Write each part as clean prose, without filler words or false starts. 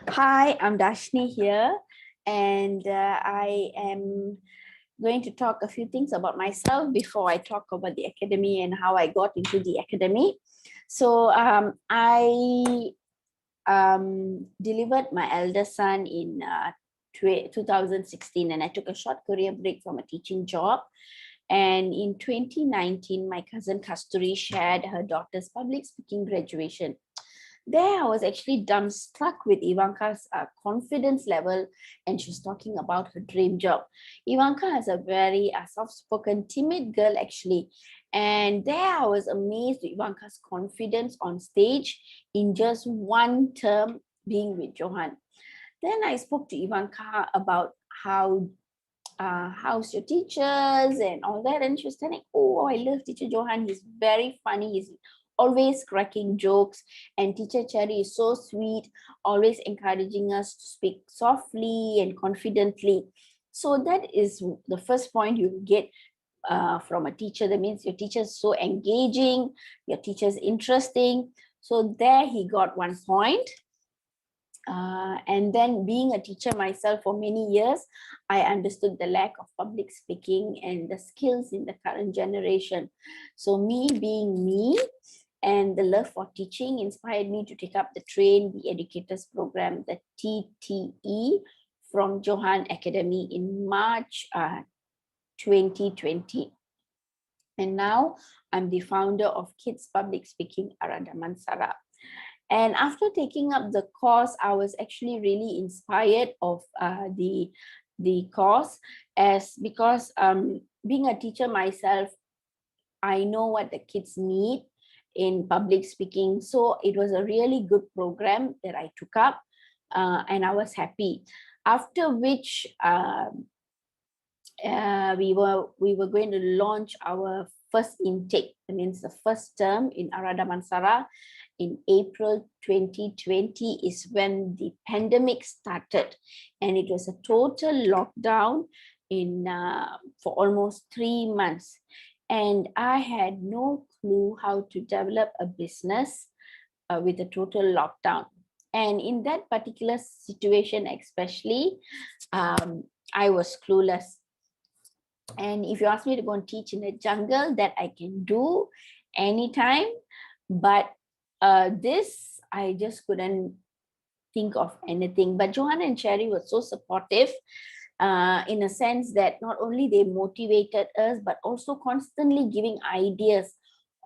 Hi, I'm Dhashini here, and I am going to talk a few things about myself before I talk about the academy and how I got into the academy. So I delivered my eldest son in 2016, and I took a short career break from a teaching job. And in 2019, my cousin Kasturi shared her daughter's public speaking graduation. There I was actually dumbstruck with Ivanka's confidence level, and she's talking about her dream job. Ivanka has a very soft-spoken, timid girl actually, and there I was amazed with Ivanka's confidence on stage in just one term being with Johan. Then I spoke to Ivanka about how's your teachers and all that, and she was telling, oh, I love teacher Johan, he's very funny, he's always cracking jokes, and teacher Cherry is so sweet, always encouraging us to speak softly and confidently. So that is the first point you get from a teacher. That means your teacher is so engaging, your teacher is interesting. So there he got 1 point. And then being a teacher myself for many years, I understood the lack of public speaking and the skills in the current generation. So me being me and the love for teaching inspired me to take up the Train-The-Educators program, the TTE, from Johan Academy in March 2020. And now I'm the founder of Kids Public Speaking Damansara. And after taking up the course, I was actually really inspired of the course, because being a teacher myself, I know what the kids need in public speaking. So it was a really good program that I took up, and I was happy. After which we were going to launch our first intake. That means the first term in Damansara in April 2020 is when the pandemic started, and it was a total lockdown in for almost 3 months, and I had no clue how to develop a business with a total lockdown. And in that particular situation especially, I was clueless. And if you ask me to go and teach in the jungle, that I can do anytime, but this I just couldn't think of anything. But Johan and Cherry were so supportive, in a sense that not only they motivated us, but also constantly giving ideas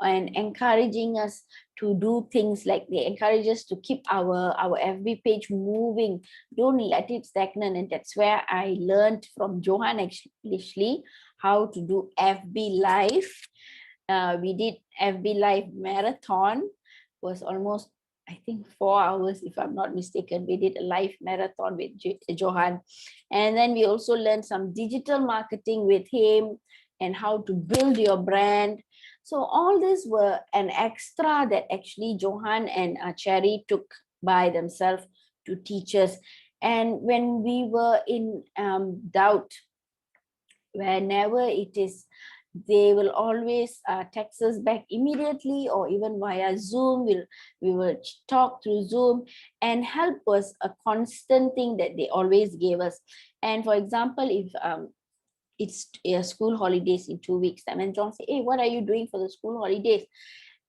and encouraging us to do things. Like they encourage us to keep our FB page moving, don't let it stagnant. And that's where I learned from Johan actually how to do FB live. We did FB live marathon, was almost, I think, 4 hours, if I'm not mistaken. We did a live marathon with Johan. And then we also learned some digital marketing with him and how to build your brand. So all this were an extra that actually Johan and Cherry took by themselves to teach us. And when we were in doubt, whenever it is, they will always text us back immediately, or even via Zoom. We will talk through Zoom, and help was a constant thing that they always gave us. And for example, if it's school holidays in 2 weeks time, and John say, hey, what are you doing for the school holidays?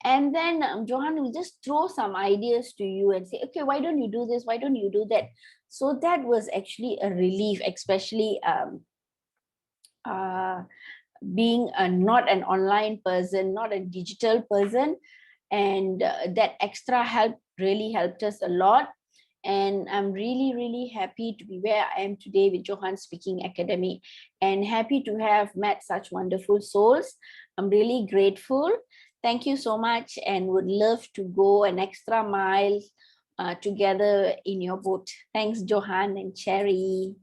And then Johan will just throw some ideas to you and say, okay, why don't you do this? Why don't you do that? So that was actually a relief, especially being not an online person, not a digital person. And that extra help really helped us a lot. And I'm really, really happy to be where I am today with Johan Speaking Academy, and happy to have met such wonderful souls. I'm really grateful. Thank you so much, and would love to go an extra mile together in your boat. Thanks, Johan and Cherry.